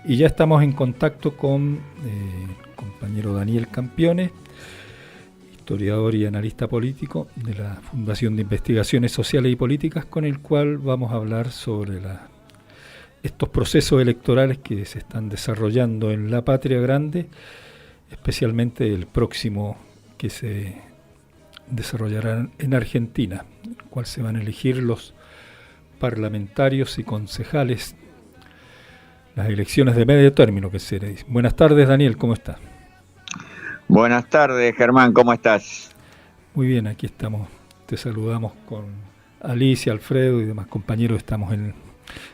Y ya estamos en contacto con el compañero Daniel Campione, historiador y analista político de la Fundación de Investigaciones Sociales y Políticas, con el cual vamos a hablar sobre estos procesos electorales que se están desarrollando en la patria grande, especialmente el próximo que se desarrollará en Argentina, en el cual se van a elegir los parlamentarios y concejales, las elecciones de medio término que se le dice. Buenas tardes, Daniel, ¿cómo estás? Buenas tardes, Germán, ¿cómo estás? Muy bien, aquí estamos, te saludamos con Alicia, Alfredo y demás compañeros. Estamos en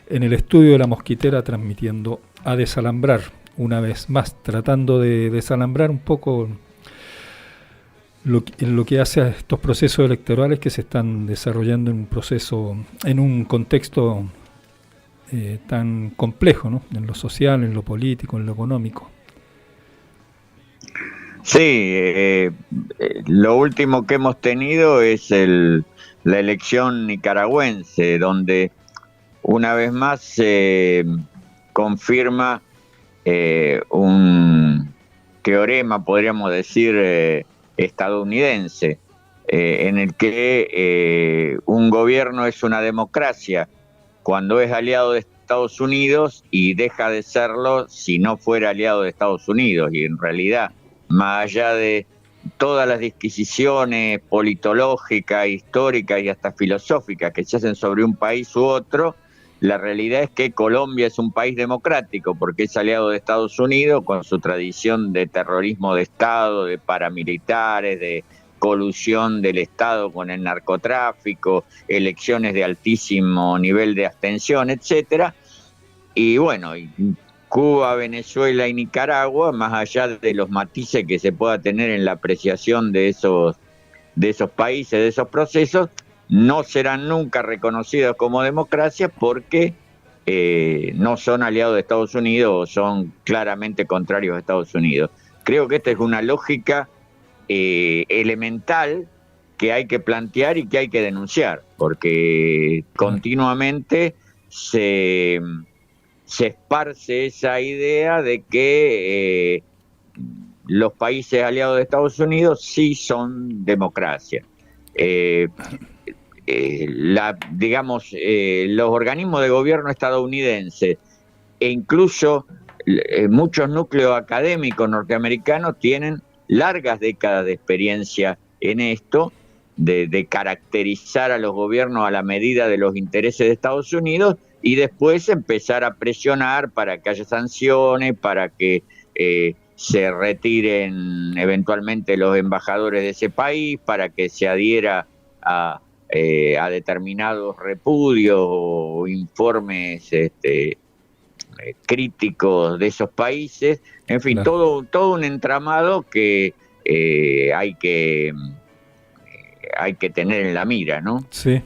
el estudio de La Mosquitera transmitiendo a Desalambrar, una vez más, tratando de desalambrar un poco lo que hace a estos procesos electorales que se están desarrollando en un contexto tan complejo, ¿no? En lo social, en lo político, en lo económico. Sí, lo último que hemos tenido es la elección nicaragüense, donde una vez más se confirma un teorema, podríamos decir, estadounidense, en el que un gobierno es una democracia cuando es aliado de Estados Unidos y deja de serlo si no fuera aliado de Estados Unidos. Y en realidad, más allá de todas las disquisiciones politológicas, históricas y hasta filosóficas que se hacen sobre un país u otro, la realidad es que Colombia es un país democrático porque es aliado de Estados Unidos con su tradición de terrorismo de Estado, de paramilitares, de colusión del Estado con el narcotráfico, elecciones de altísimo nivel de abstención, etcétera. Y bueno, Cuba, Venezuela y Nicaragua, más allá de los matices que se pueda tener en la apreciación de esos países, de esos procesos, no serán nunca reconocidos como democracias porque no son aliados de Estados Unidos o son claramente contrarios a Estados Unidos. Creo que esta es una lógica elemental que hay que plantear y que hay que denunciar, porque continuamente se esparce esa idea de que los países aliados de Estados Unidos sí son democracias. Los organismos de gobierno estadounidenses e incluso muchos núcleos académicos norteamericanos tienen largas décadas de experiencia en esto, de caracterizar a los gobiernos a la medida de los intereses de Estados Unidos y después empezar a presionar para que haya sanciones, para que se retiren eventualmente los embajadores de ese país, para que se adhiera a determinados repudios o informes críticos de esos países. En fin, claro, todo un entramado que hay que tener en la mira, ¿no? Sí.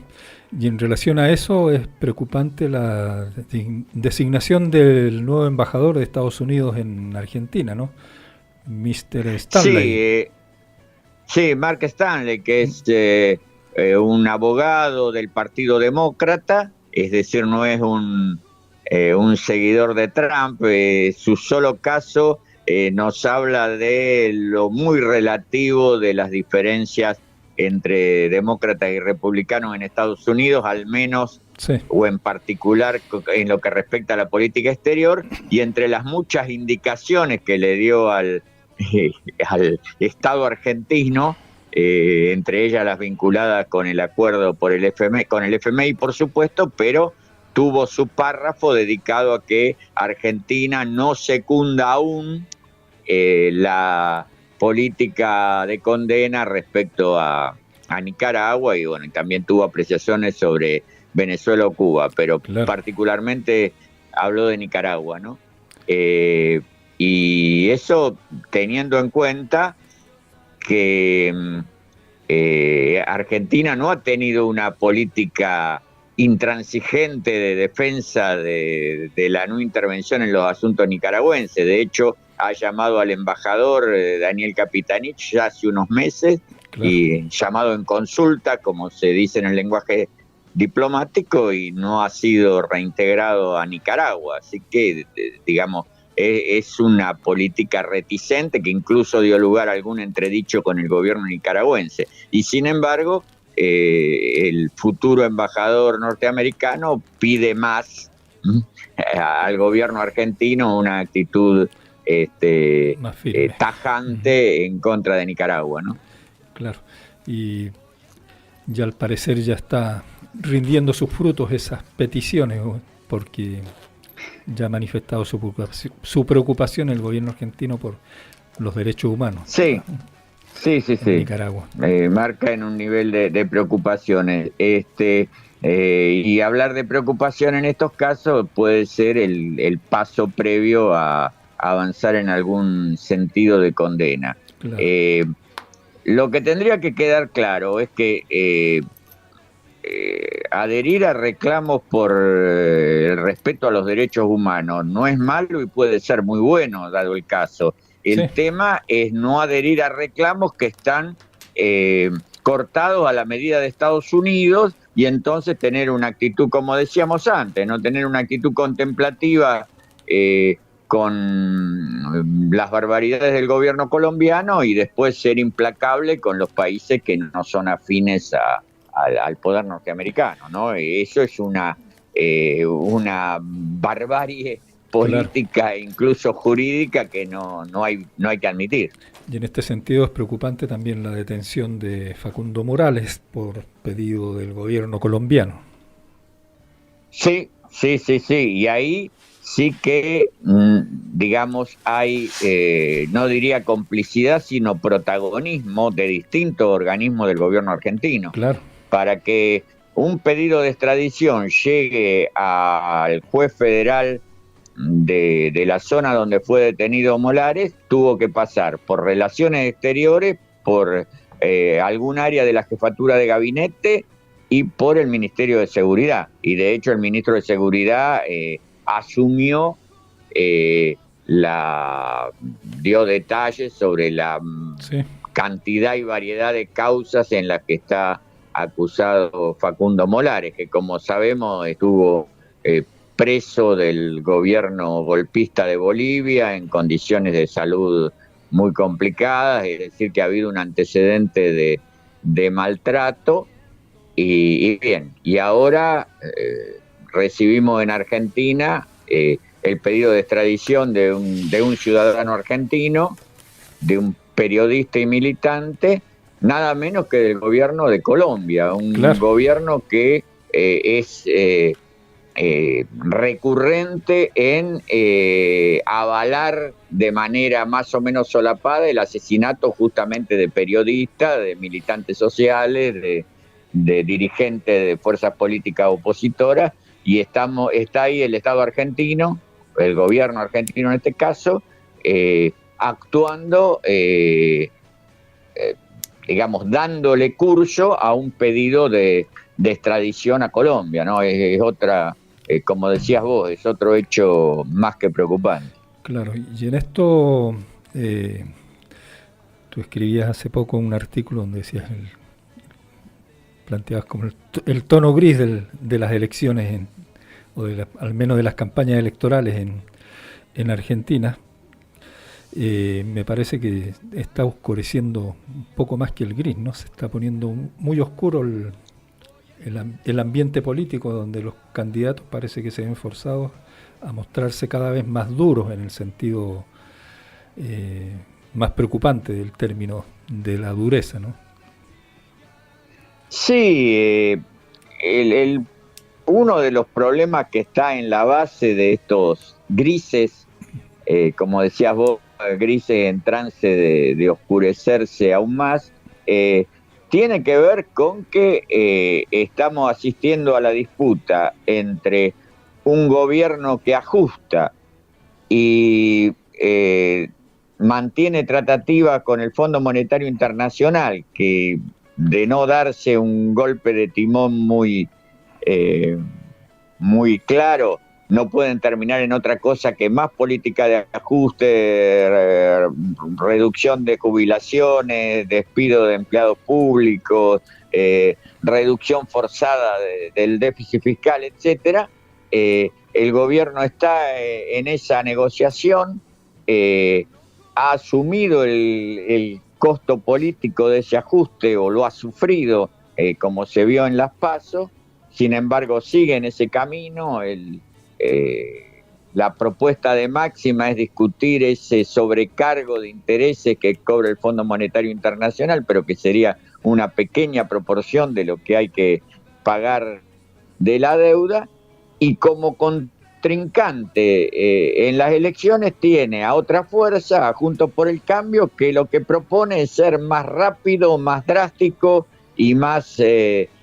Y en relación a eso es preocupante la designación del nuevo embajador de Estados Unidos en Argentina, ¿no? Mr. Stanley. Sí, Mark Stanley, que es un abogado del Partido Demócrata, es decir, no es un seguidor de Trump. Su solo caso nos habla de lo muy relativo de las diferencias entre demócratas y republicanos en Estados Unidos, al menos, sí, o en particular en lo que respecta a la política exterior, y entre las muchas indicaciones que le dio al Estado argentino, entre ellas las vinculadas con el acuerdo con el FMI, por supuesto, pero tuvo su párrafo dedicado a que Argentina no secunda aún la política de condena respecto a Nicaragua, y bueno, también tuvo apreciaciones sobre Venezuela o Cuba, pero claro, particularmente habló de Nicaragua, ¿no? Y eso teniendo en cuenta que Argentina no ha tenido una política intransigente de defensa de la no intervención en los asuntos nicaragüenses. De hecho, ha llamado al embajador Daniel Capitanich ya hace unos meses, claro, y llamado en consulta, como se dice en el lenguaje diplomático, y no ha sido reintegrado a Nicaragua. Así que, digamos, es una política reticente que incluso dio lugar a algún entredicho con el gobierno nicaragüense. Y sin embargo, el futuro embajador norteamericano pide más al gobierno argentino, una actitud más firme, tajante en contra de Nicaragua, ¿no? Claro, y ya al parecer ya está rindiendo sus frutos esas peticiones, porque ya ha manifestado su preocupación el gobierno argentino por los derechos humanos. Sí, sí. En Nicaragua. Marca en un nivel de preocupaciones. Y hablar de preocupación en estos casos puede ser el paso previo a avanzar en algún sentido de condena. Claro. Lo que tendría que quedar claro es que adherir a reclamos por el respeto a los derechos humanos no es malo y puede ser muy bueno, dado el caso. El tema es no adherir a reclamos que están cortados a la medida de Estados Unidos, y entonces tener una actitud, como decíamos antes, no tener una actitud contemplativa con las barbaridades del gobierno colombiano y después ser implacable con los países que no son afines al poder norteamericano, ¿no? Eso es una barbarie política, claro, e incluso jurídica, que no hay que admitir. Y en este sentido es preocupante también la detención de Facundo Morales por pedido del gobierno colombiano. Sí. Y ahí sí que, digamos, hay, no diría complicidad, sino protagonismo de distintos organismos del gobierno argentino. Claro. Para que un pedido de extradición llegue al juez federal de la zona donde fue detenido Morales, tuvo que pasar por Relaciones Exteriores, por algún área de la jefatura de gabinete y por el Ministerio de Seguridad. Y de hecho el ministro de Seguridad asumió, dio detalles sobre la cantidad y variedad de causas en las que está acusado Facundo Morales, que como sabemos estuvo preso del gobierno golpista de Bolivia en condiciones de salud muy complicadas, es decir, que ha habido un antecedente de maltrato. Y bien, y ahora recibimos en Argentina el pedido de extradición de un ciudadano argentino, de un periodista y militante, nada menos que del gobierno de Colombia, un gobierno que es recurrente en avalar de manera más o menos solapada el asesinato justamente de periodistas, de militantes sociales, de dirigentes de fuerzas políticas opositoras, y está ahí el Estado argentino, el gobierno argentino en este caso, actuando, digamos, dándole curso a un pedido de extradición a Colombia, ¿no? Es otra, como decías vos, es otro hecho más que preocupante. Claro, y en esto tú escribías hace poco un artículo donde decías, planteabas como el tono gris de las elecciones, al menos de las campañas electorales en Argentina. Me parece que está oscureciendo un poco más que el gris, ¿no? Se está poniendo muy oscuro el ambiente político, donde los candidatos parece que se ven forzados a mostrarse cada vez más duros, en el sentido más preocupante del término de la dureza, ¿no? Sí, uno de los problemas que está en la base de estos grises, como decías vos, grises en trance de oscurecerse aún más, tiene que ver con que estamos asistiendo a la disputa entre un gobierno que ajusta y mantiene tratativa con el Fondo Monetario Internacional, que de no darse un golpe de timón muy claro, no pueden terminar en otra cosa que más política de ajuste, reducción de jubilaciones, despido de empleados públicos, reducción forzada del déficit fiscal, etcétera. el gobierno está en esa negociación, ha asumido el costo político de ese ajuste o lo ha sufrido, como se vio en las PASO. Sin embargo, sigue en ese camino. La propuesta de Máxima es discutir ese sobrecargo de intereses que cobra el Fondo Monetario Internacional, pero que sería una pequeña proporción de lo que hay que pagar de la deuda, y como contrincante en las elecciones tiene a otra fuerza, a Juntos por el Cambio, que lo que propone es ser más rápido, más drástico y más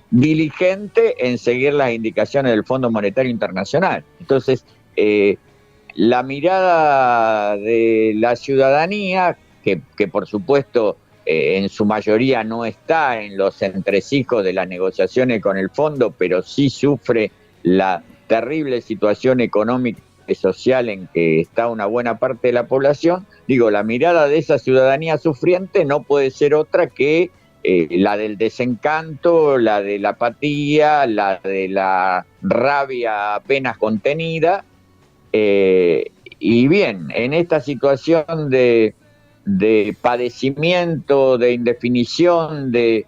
diligente en seguir las indicaciones del Fondo Monetario Internacional. Entonces, la mirada de la ciudadanía, que por supuesto en su mayoría no está en los entresijos de las negociaciones con el fondo, pero sí sufre la terrible situación económica y social en que está una buena parte de la población. Digo, la mirada de esa ciudadanía sufriente no puede ser otra que la del desencanto, la de la apatía, la de la rabia apenas contenida. Y bien, en esta situación de padecimiento, de indefinición, de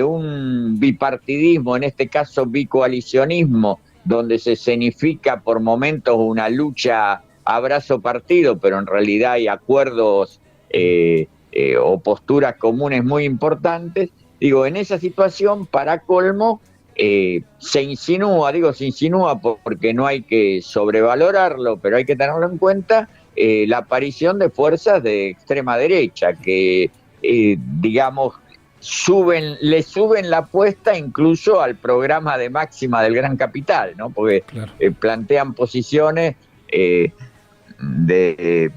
un bipartidismo, en este caso bicoalicionismo, donde se escenifica por momentos una lucha a brazo partido, pero en realidad hay acuerdos o posturas comunes muy importantes. Digo, en esa situación, para colmo, se insinúa porque no hay que sobrevalorarlo, pero hay que tenerlo en cuenta, la aparición de fuerzas de extrema derecha que, digamos, le suben la apuesta incluso al programa de Máxima del Gran Capital, ¿no? Porque claro, plantean posiciones de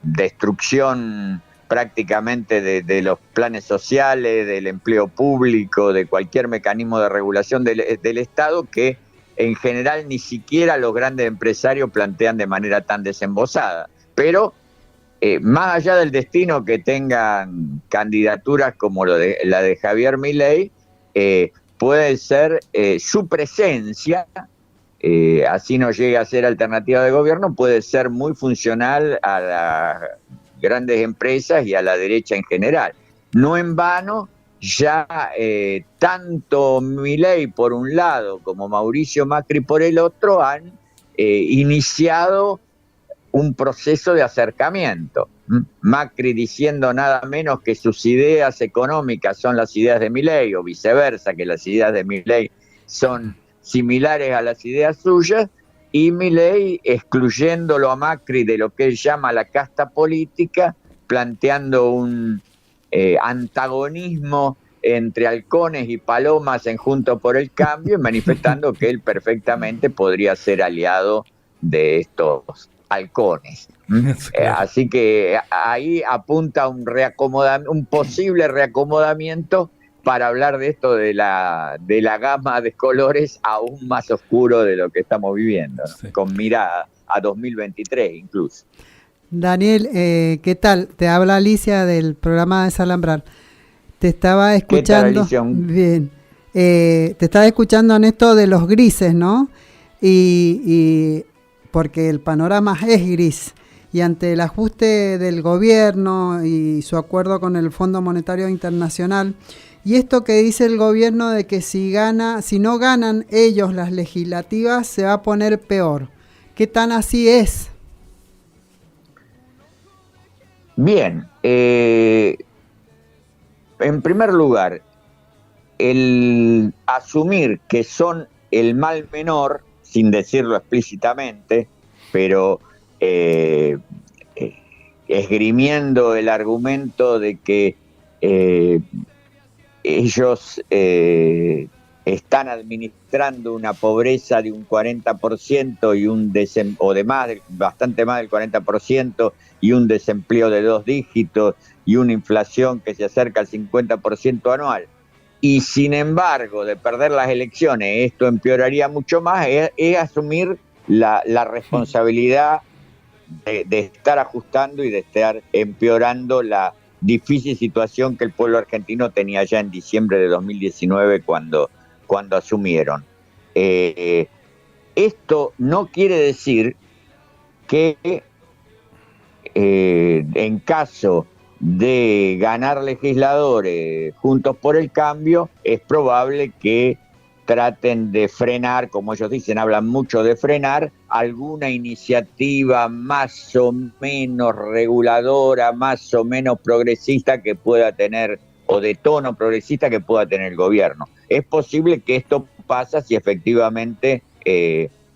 destrucción prácticamente de los planes sociales, del empleo público, de cualquier mecanismo de regulación del Estado, que en general ni siquiera los grandes empresarios plantean de manera tan desembosada. Pero más allá del destino que tengan candidaturas como la de Javier Milei, puede ser su presencia, así no llega a ser alternativa de gobierno, puede ser muy funcional a las grandes empresas y a la derecha en general. No en vano, ya tanto Milei por un lado como Mauricio Macri por el otro han iniciado un proceso de acercamiento. Macri diciendo nada menos que sus ideas económicas son las ideas de Milei, o viceversa, que las ideas de Milei son similares a las ideas suyas, y Milei excluyéndolo a Macri de lo que él llama la casta política, planteando un antagonismo entre halcones y palomas en Juntos por el Cambio, y manifestando que él perfectamente podría ser aliado de estos halcones. Así que ahí apunta un posible reacomodamiento para hablar de esto de la gama de colores aún más oscuro de lo que estamos viviendo, ¿no? Sí. Con mirada a 2023 incluso. Daniel, ¿qué tal? Te habla Alicia del programa Desalambrar. Te estaba escuchando. ¿Qué tal, Alicia? Bien. Te estaba escuchando en esto de los grises, ¿no? Y porque el panorama es gris. Y ante el ajuste del gobierno y su acuerdo con el Fondo Monetario Internacional, y esto que dice el gobierno de que si no ganan ellos las legislativas, se va a poner peor. ¿Qué tan así es? Bien, en primer lugar, el asumir que son el mal menor, sin decirlo explícitamente, pero esgrimiendo el argumento de que ellos están administrando una pobreza de un 40% y bastante más del 40%, y un desempleo de 2 dígitos y una inflación que se acerca al 50% anual. Y sin embargo, de perder las elecciones, esto empeoraría mucho más, es asumir la responsabilidad de estar ajustando y de estar empeorando la difícil situación que el pueblo argentino tenía ya en diciembre de 2019 cuando asumieron. Esto no quiere decir que en caso de ganar legisladores Juntos por el Cambio, es probable que traten de frenar, como ellos dicen, hablan mucho de frenar, alguna iniciativa más o menos reguladora, más o menos progresista que pueda tener, o de tono progresista que pueda tener el gobierno. Es posible que esto pase si efectivamente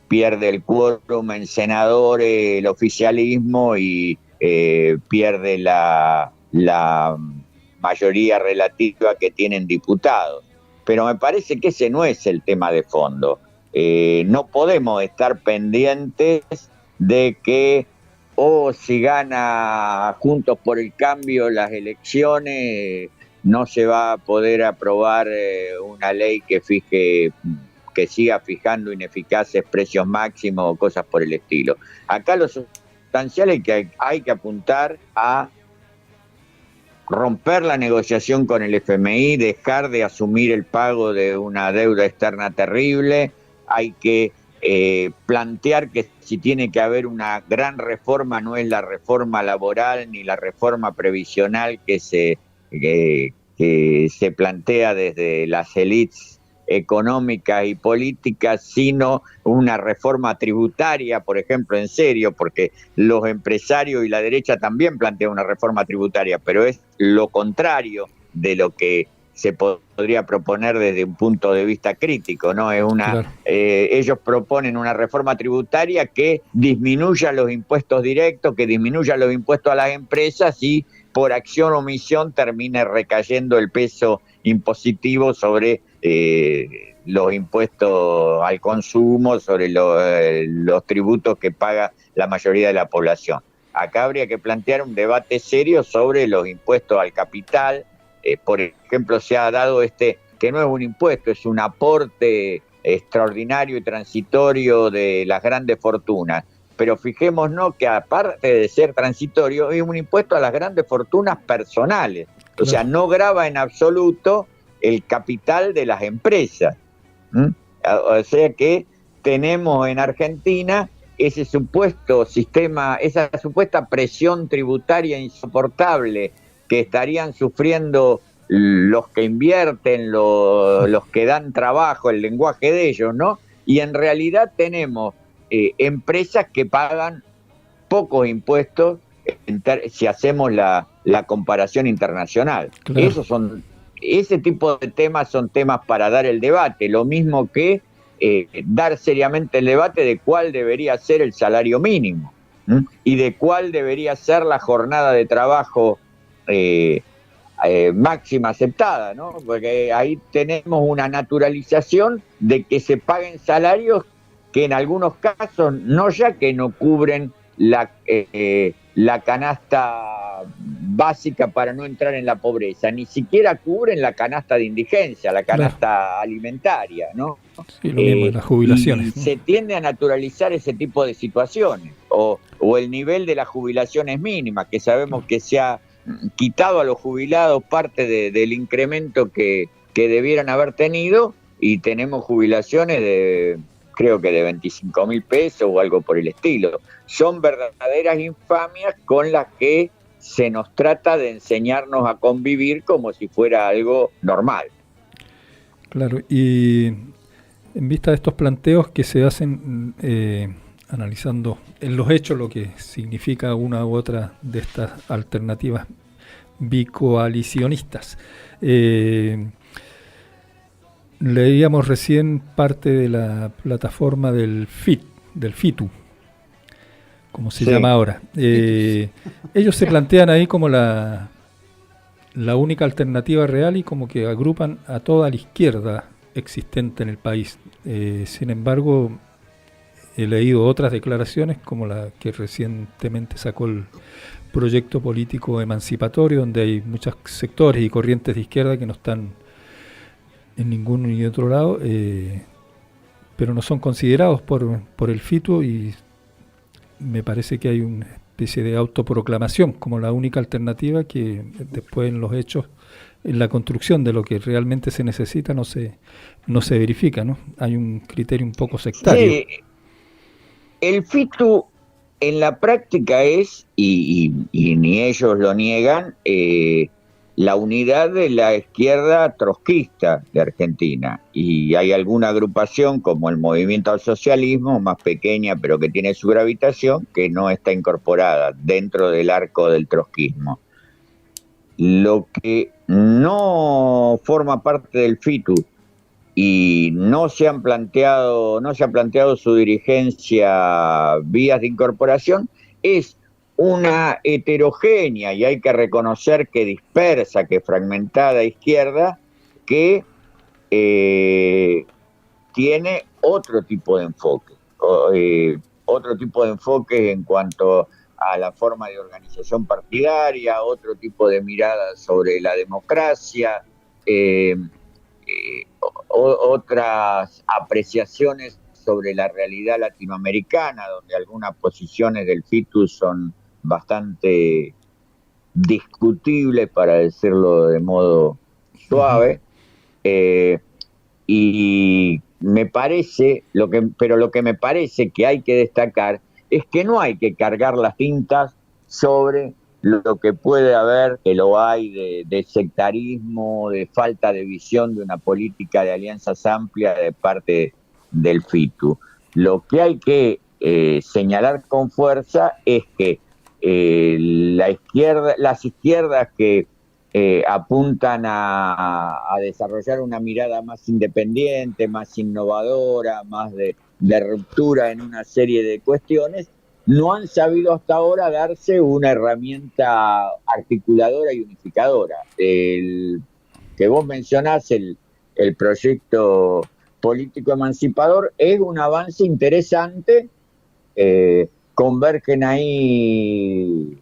pierde el quórum en senadores, el oficialismo, y pierde la mayoría relativa que tienen diputados. Pero me parece que ese no es el tema de fondo. No podemos estar pendientes de que si gana Juntos por el Cambio las elecciones, no se va a poder aprobar una ley que siga fijando ineficaces precios máximos o cosas por el estilo. Acá lo sustancial es que hay que apuntar a romper la negociación con el FMI, dejar de asumir el pago de una deuda externa terrible. Hay que plantear que si tiene que haber una gran reforma, no es la reforma laboral ni la reforma previsional que se plantea desde las élites económicas y políticas, sino una reforma tributaria, por ejemplo, en serio, porque los empresarios y la derecha también plantean una reforma tributaria, pero es lo contrario de lo que se podría proponer desde un punto de vista crítico, ¿no? Es claro. Ellos proponen una reforma tributaria que disminuya los impuestos directos, que disminuya los impuestos a las empresas y por acción o omisión termine recayendo el peso impositivo sobre los impuestos al consumo, sobre los tributos que paga la mayoría de la población. Acá habría que plantear un debate serio sobre los impuestos al capital. Por ejemplo, se ha dado que no es un impuesto, es un aporte extraordinario y transitorio de las grandes fortunas. Pero fijémonos que aparte de ser transitorio, es un impuesto a las grandes fortunas personales. O sea, no grava en absoluto el capital de las empresas. O sea que tenemos en Argentina ese supuesto sistema, esa supuesta presión tributaria insoportable que estarían sufriendo los que invierten, los que dan trabajo, el lenguaje de ellos, ¿no? Y en realidad tenemos empresas que pagan pocos impuestos si hacemos la comparación internacional. Claro. Ese tipo de temas son temas para dar el debate, lo mismo que dar seriamente el debate de cuál debería ser el salario mínimo y de cuál debería ser la jornada de trabajo máxima aceptada, ¿no? Porque ahí tenemos una naturalización de que se paguen salarios que en algunos casos no ya que no cubren la canasta básica para no entrar en la pobreza, ni siquiera cubren la canasta de indigencia, la canasta alimentaria, ¿no? Sí, lo mismo, las jubilaciones. Y se tiende a naturalizar ese tipo de situaciones, o el nivel de las jubilaciones mínimas, que sabemos que se ha quitado a los jubilados parte del incremento que debieran haber tenido, y tenemos jubilaciones de creo que de 25.000 pesos o algo por el estilo. Son verdaderas infamias con las que se nos trata de enseñarnos a convivir como si fuera algo normal. Claro, y en vista de estos planteos que se hacen analizando en los hechos lo que significa una u otra de estas alternativas bicoalicionistas, leíamos recién parte de la plataforma del FITU, como se llama ahora. Ellos se plantean ahí como la única alternativa real y como que agrupan a toda la izquierda existente en el país. Sin embargo, he leído otras declaraciones como la que recientemente sacó el proyecto político emancipatorio, donde hay muchos sectores y corrientes de izquierda que no están en ningún ni otro lado, pero no son considerados por el FITU, y me parece que hay una especie de autoproclamación como la única alternativa que después en los hechos, en la construcción de lo que realmente se necesita, no se verifica, ¿no? Hay un criterio un poco sectario. Sí, el FITU en la práctica es, y ni ellos lo niegan, la unidad de la izquierda trotskista de Argentina. Y hay alguna agrupación como el Movimiento al Socialismo, más pequeña pero que tiene su gravitación, que no está incorporada dentro del arco del trotskismo. Lo que no forma parte del FITU y no se ha planteado su dirigencia vías de incorporación, es una heterogénea, y hay que reconocer que dispersa, que fragmentada izquierda, que tiene otro tipo de enfoque, en cuanto a la forma de organización partidaria, otro tipo de mirada sobre la democracia, otras apreciaciones sobre la realidad latinoamericana, donde algunas posiciones del FITU son bastante discutibles, para decirlo de modo suave, y me parece, lo que me parece que hay que destacar es que no hay que cargar las tintas sobre lo que puede haber, que lo hay, de sectarismo, de falta de visión de una política de alianzas amplias de parte del FITU. Lo que hay que señalar con fuerza es que las izquierdas que apuntan a desarrollar una mirada más independiente, más innovadora, más de ruptura en una serie de cuestiones, no han sabido hasta ahora darse una herramienta articuladora y unificadora. El que vos mencionás, el proyecto político emancipador, es un avance interesante. Convergen ahí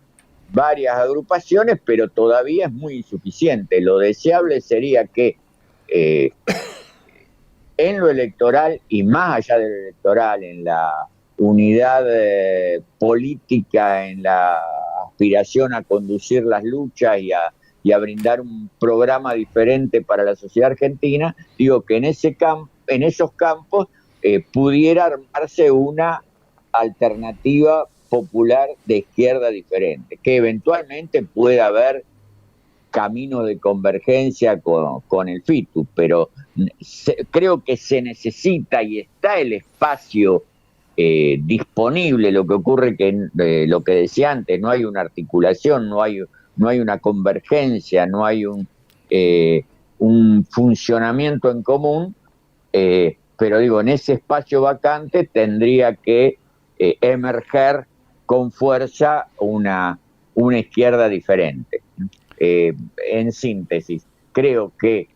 varias agrupaciones, pero todavía es muy insuficiente. Lo deseable sería que en lo electoral, y más allá de lo electoral, en la unidad política, en la aspiración a conducir las luchas y a brindar un programa diferente para la sociedad argentina, digo que en esos campos pudiera armarse una alternativa popular de izquierda diferente, que eventualmente pueda haber camino de convergencia con el FITU, pero creo que se necesita y está el espacio disponible. Lo que ocurre que lo que decía antes, no hay una articulación, no hay una convergencia, no hay un funcionamiento en común, pero digo, en ese espacio vacante tendría que emerger con fuerza una izquierda diferente. En síntesis, creo que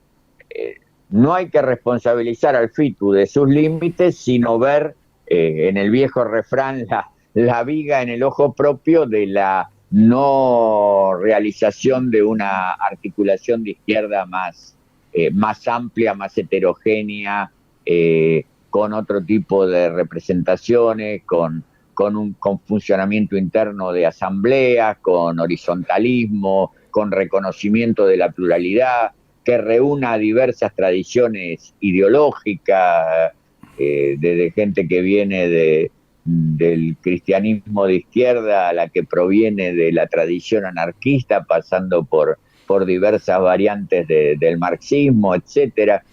no hay que responsabilizar al FITU de sus límites, sino ver en el viejo refrán la viga en el ojo propio de la no realización de una articulación de izquierda más amplia, más heterogénea, con otro tipo de representaciones, con funcionamiento interno de asambleas, con horizontalismo, con reconocimiento de la pluralidad, que reúna diversas tradiciones ideológicas, desde gente que viene del cristianismo de izquierda a la que proviene de la tradición anarquista, pasando por diversas variantes del marxismo, etcétera.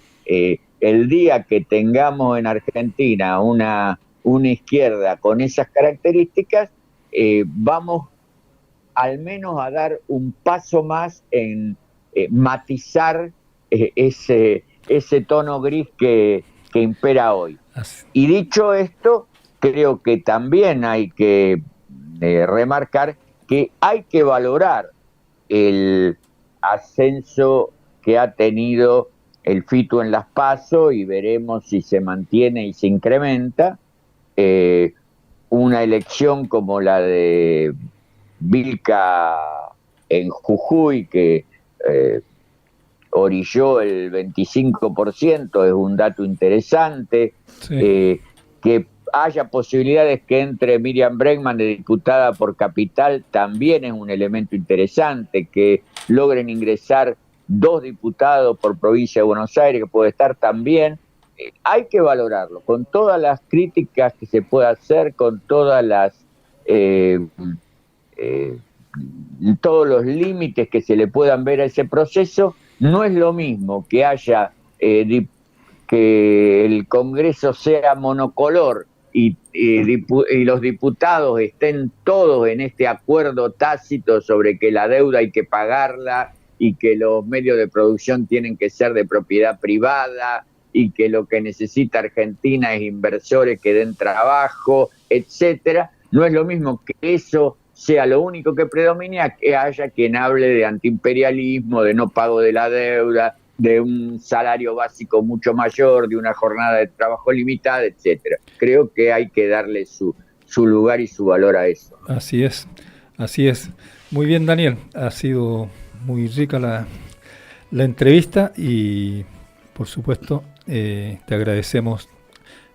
El día que tengamos en Argentina una izquierda con esas características, vamos al menos a dar un paso más en matizar ese tono gris que impera hoy. Y dicho esto, creo que también hay que remarcar que hay que valorar el ascenso que ha tenido el FITU en las PASO, y veremos si se mantiene y se incrementa. Una elección como la de Vilca en Jujuy, que orilló el 25%, es un dato interesante. Sí. Que haya posibilidades que entre Miriam Bregman de diputada por Capital también es un elemento interesante. Que logren ingresar 2 diputados por provincia de Buenos Aires, que puede estar también, hay que valorarlo, con todas las críticas que se pueda hacer, con todas las todos los límites que se le puedan ver a ese proceso. No es lo mismo que haya que el Congreso sea monocolor y los diputados estén todos en este acuerdo tácito sobre que la deuda hay que pagarla y que los medios de producción tienen que ser de propiedad privada y que lo que necesita Argentina es inversores que den trabajo, etcétera. No es lo mismo que eso sea lo único que predomine a que haya quien hable de antiimperialismo, de no pago de la deuda, de un salario básico mucho mayor, de una jornada de trabajo limitada, etcétera. Creo que hay que darle su lugar y su valor a eso. Así es, así es. Muy bien, Daniel, ha sido muy rica la entrevista y, por supuesto, te agradecemos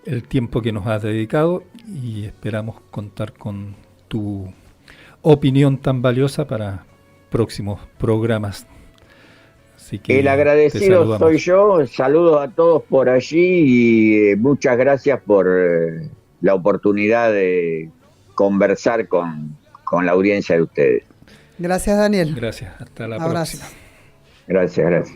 el tiempo que nos has dedicado y esperamos contar con tu opinión tan valiosa para próximos programas. Así que el agradecido soy yo, saludos a todos por allí y muchas gracias por la oportunidad de conversar con la audiencia de ustedes. Gracias, Daniel. Gracias, hasta la próxima. Gracias.